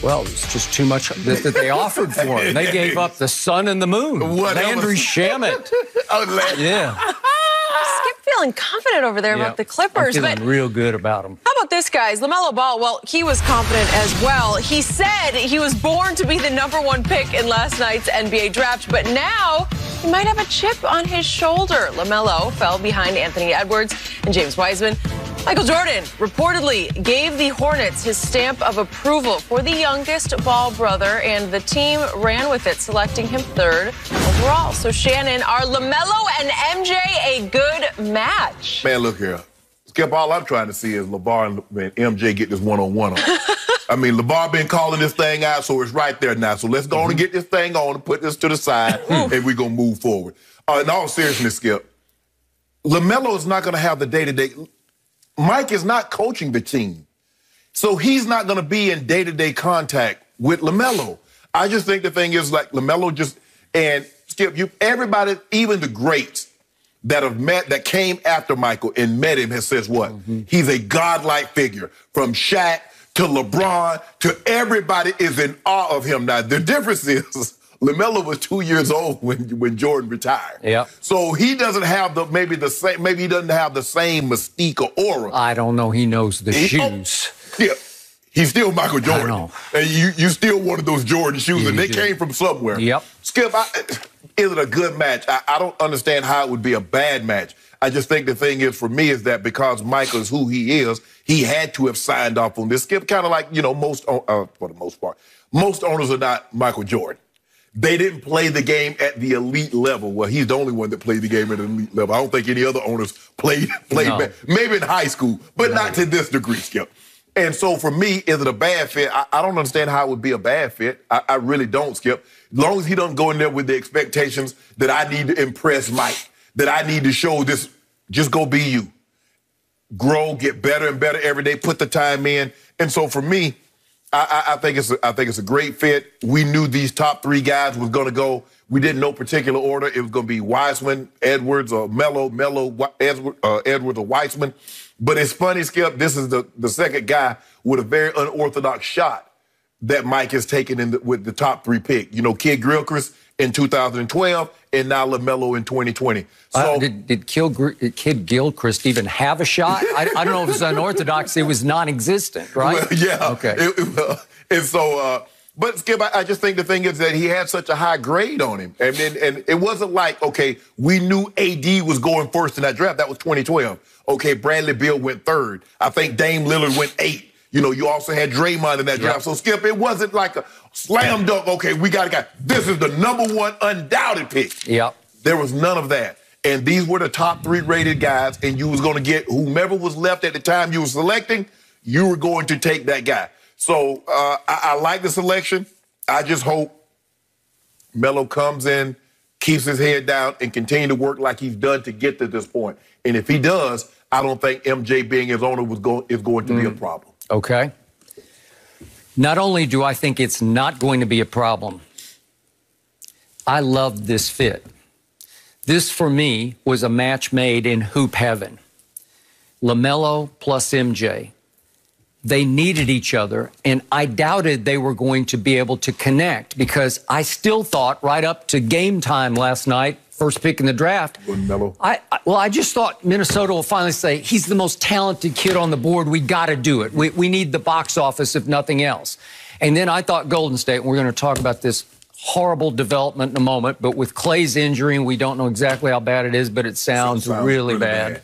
Well, it was just too much that they offered for him. They gave up the sun and the moon. Landry Shamet. Yeah. Skip feeling confident over there about the Clippers. I'm feeling real good about them. How about this, guys? Lamelo Ball, well, he was confident as well. He said he was born to be the #1 pick in last night's NBA draft, but now he might have a chip on his shoulder. Lamelo fell behind Anthony Edwards and James Wiseman. Michael Jordan reportedly gave the Hornets his stamp of approval for the youngest Ball brother, and the team ran with it, selecting him 3rd overall. So, Shannon, are LaMelo and MJ a good match? Man, look here. Skip, all I'm trying to see is LeVar and MJ get this one-on-one on. I mean, LeVar been calling this thing out, so it's right there now. So let's go on and get this thing on and put this to the side, and we're going to move forward. In all seriousness, Skip, LaMelo is not going to have the day-to-day. Mike is not coaching the team. So he's not going to be in day-to-day contact with LaMelo. I just think the thing is, like, LaMelo just, and Skip, everybody, even the greats that came after Michael and met him has said what? He's a godlike figure. From Shaq to LeBron to everybody is in awe of him. Now, the difference is LaMelo was 2 years old when Jordan retired. Yeah. So he doesn't have maybe he doesn't have the same mystique or aura. I don't know. He knows the shoes. Yeah. He's still Michael Jordan. I know. And you still wanted those Jordan shoes, and they came from somewhere. Yep. Skip, is it a good match? I don't understand how it would be a bad match. I just think the thing is, for me, is that because Michael is who he is, he had to have signed off on this. Skip, kind of like, most, for the most part, most owners are not Michael Jordan. They didn't play the game at the elite level. Well, he's the only one that played the game at an elite level. I don't think any other owners played back. Maybe in high school, but not to this degree, Skip. And so for me, is it a bad fit? I don't understand how it would be a bad fit. I really don't, Skip. As long as he doesn't go in there with the expectations that I need to impress Mike, that I need to show this, just go be you. Grow, get better and better every day, put the time in. And so for me, I think it's a great fit. We knew these top 3 guys was going to go. We didn't know particular order. It was going to be Wiseman, Edwards, or Melo, Edwards, or Wiseman. But it's funny, Skip, this is the second guy with a very unorthodox shot that Mike has taken with the top 3 pick. Kid Gilchrist in 2012, and now LaMelo in 2020. So did Kid Gilchrist even have a shot? I don't know if it was unorthodox. It was non-existent, right? Well, yeah. Okay. And so, but Skip, I just think the thing is that he had such a high grade on him. And it wasn't like, okay, we knew AD was going first in that draft. That was 2012. Okay, Bradley Beal went 3rd. I think Dame Lillard went 8th. You also had Draymond in that draft. So, Skip, it wasn't like a slam dunk, okay, we got a guy. This is the #1 undoubted pick. Yep. There was none of that. And these were the top 3 rated guys, and you was going to get whomever was left at the time you were selecting, you were going to take that guy. So I like the selection. I just hope Melo comes in, keeps his head down, and continue to work like he's done to get to this point. And if he does, I don't think MJ being his owner is going to be a problem. Okay. Not only do I think it's not going to be a problem, I love this fit. This, for me, was a match made in hoop heaven. LaMelo plus MJ. They needed each other, and I doubted they were going to be able to connect because I still thought right up to game time last night, first pick in the draft, I just thought Minnesota will finally say, he's the most talented kid on the board. We got to do it. We need the box office, if nothing else. And then I thought Golden State, and we're going to talk about this horrible development in a moment, but with Clay's injury, and we don't know exactly how bad it is, but it sounds really bad.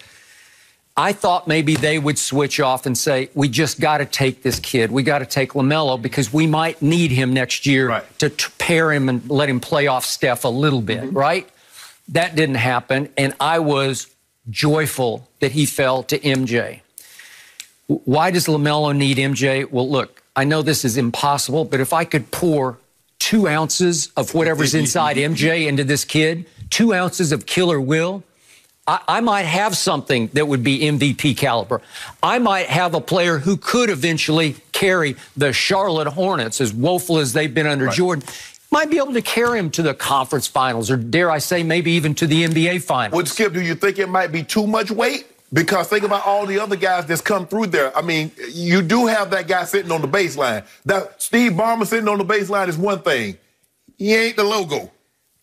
I thought maybe they would switch off and say, we just got to take this kid. We got to take LaMelo because we might need him next year to pair him and let him play off Steph a little bit, right? That didn't happen, and I was joyful that he fell to MJ. Why does LaMelo need MJ? Well, look, I know this is impossible, but if I could pour 2 ounces of whatever's inside MJ into this kid, 2 ounces of killer will, I might have something that would be MVP caliber. I might have a player who could eventually carry the Charlotte Hornets, as woeful as they've been under Jordan, might be able to carry him to the conference finals, or dare I say, maybe even to the NBA finals. Well, Skip, do you think it might be too much weight? Because think about all the other guys that's come through there. I mean, you do have that guy sitting on the baseline. That Steve Ballmer sitting on the baseline is one thing. He ain't the logo.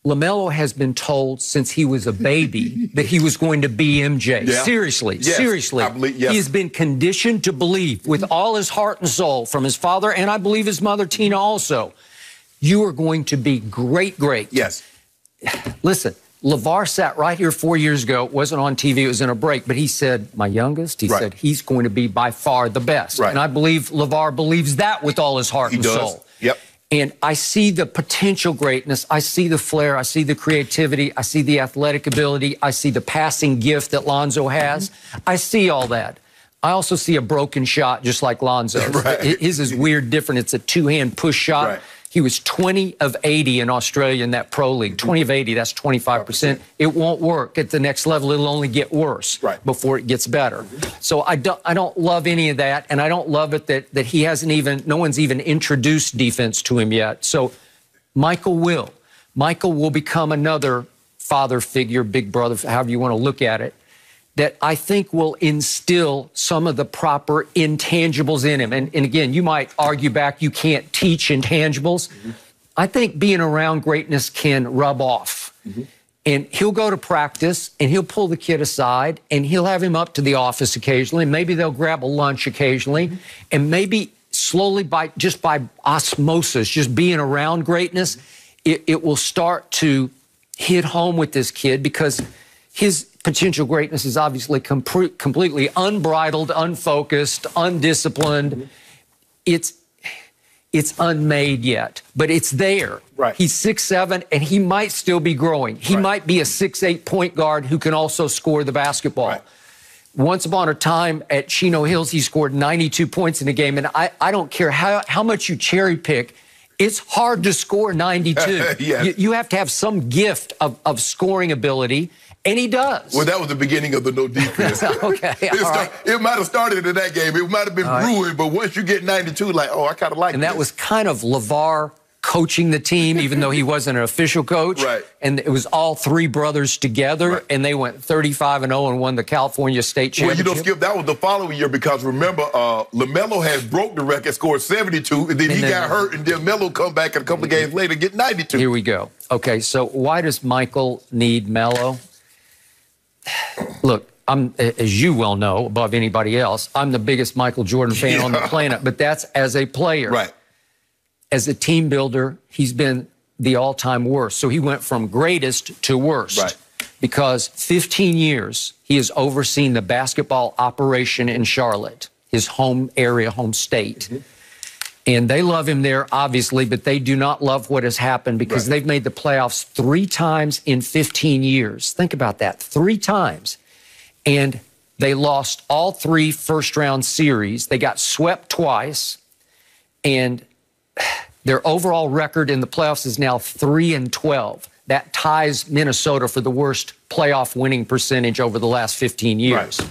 LaMelo has been told since he was a baby that he was going to be MJ. Yeah. Seriously, Yes. seriously. I believe, yes. He has been conditioned to believe with all his heart and soul from his father, and I believe his mother, Tina, also, you are going to be great, great. Yes. Listen, LeVar sat right here 4 years ago. It wasn't on TV. It was in a break. But he said, my youngest, he said, he's going to be by far the best. Right. And I believe LeVar believes that with all his heart and soul. Yep. And I see the potential greatness. I see the flair. I see the creativity. I see the athletic ability. I see the passing gift that Lonzo has. I see all that. I also see a broken shot just like Lonzo. Right. His is weird, different. It's a two-hand push shot. Right. He was 20 of 80 in Australia in that pro league. 20 of 80, that's 25%. It won't work at the next level. It'll only get worse before it gets better. So I don't love any of that, and I don't love it that he hasn't even, no one's even introduced defense to him yet. So Michael will become another father figure, big brother, however you want to look at it, that I think will instill some of the proper intangibles in him. And again, you might argue back, you can't teach intangibles. I think being around greatness can rub off. And he'll go to practice, and he'll pull the kid aside, and he'll have him up to the office occasionally. Maybe they'll grab a lunch occasionally, and maybe slowly, by osmosis, just being around greatness, it will start to hit home with this kid, because his potential greatness is obviously completely unbridled, unfocused, undisciplined. It's unmade yet, but it's there. Right. He's 6'7", and he might still be growing. He might be a 6'8" point guard who can also score the basketball. Right. Once upon a time at Chino Hills, he scored 92 points in a game, and I don't care how much you cherry pick, it's hard to score 92. Yes. You have to have some gift of scoring ability. And he does. Well, that was the beginning of the no defense. Okay, It might have started in that game. It might have been brewing, but once you get 92, like, oh, I kind of like it. And that was kind of LeVar coaching the team, even though he wasn't an official coach. Right. And it was all three brothers together, and they went 35-0 and won the California State Championship. Well, Skip, that was the following year, because remember, LaMelo has broke the record, scored 72, and then he got hurt, and then Melo come back a couple of games later, get 92. Here we go. Okay, so why does Michael need Melo? Look, as you well know, above anybody else, I'm the biggest Michael Jordan fan on the planet, but that's as a player. Right. As a team builder, he's been the all-time worst. So he went from greatest to worst. Right. Because 15 years, he has overseen the basketball operation in Charlotte, his home area, home state. And they love him there, obviously, but they do not love what has happened, because they've made the playoffs 3 times in 15 years. Think about that, 3 times. And they lost all 3 first-round series. They got swept twice. And their overall record in the playoffs is now 3-12. That ties Minnesota for the worst playoff winning percentage over the last 15 years. Right.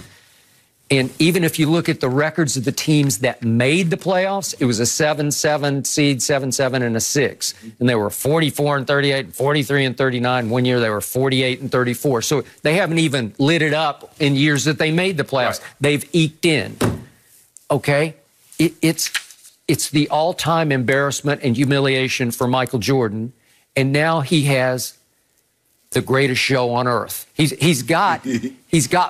And even if you look at the records of the teams that made the playoffs, it was a 7-7 seed, 7-7, and a 6. And they were 44-38, and 43-39. One year they were 48-34. So they haven't even lit it up in years that they made the playoffs. Right. They've eked in. Okay? It's the all-time embarrassment and humiliation for Michael Jordan. And now he has the greatest show on earth. He's got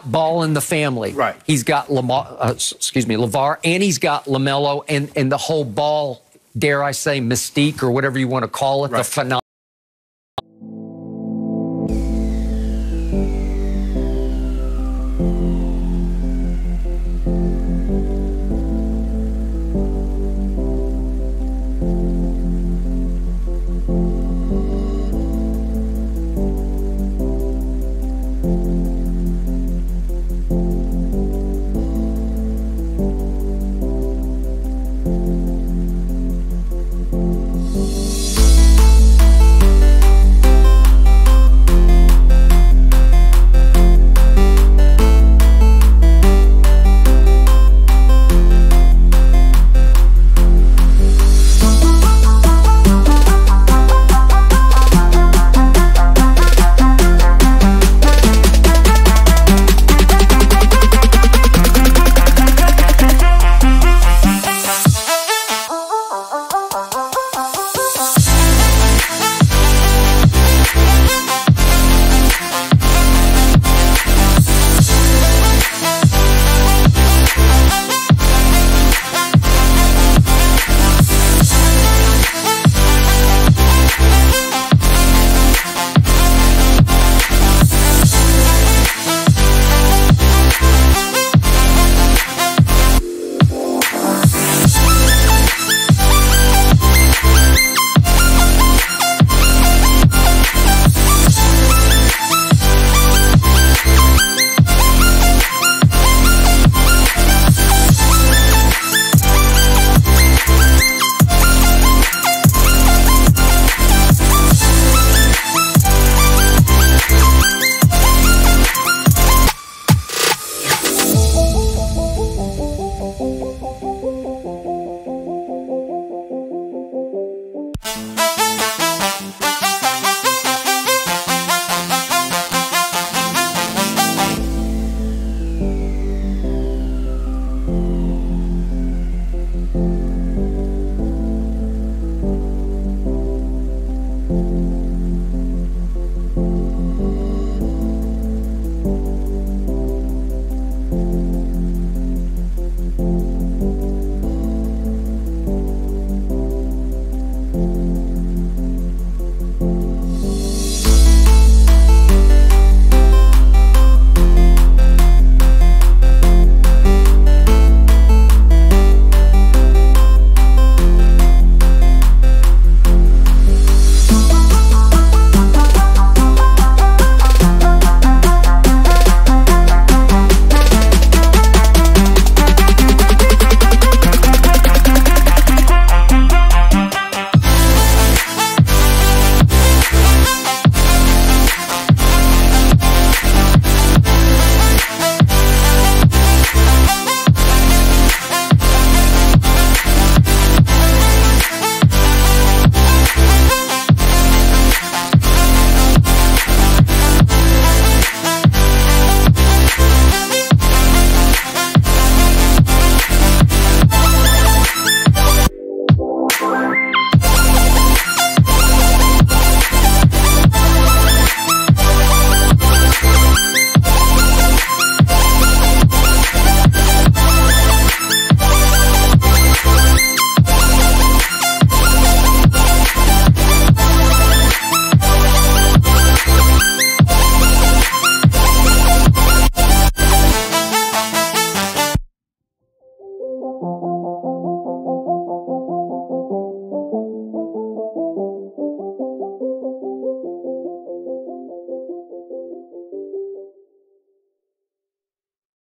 Ball in the family. Right. He's got LeVar, and he's got LaMelo, and the whole Ball, dare I say, mystique, or whatever you want to call it, the phenomenon.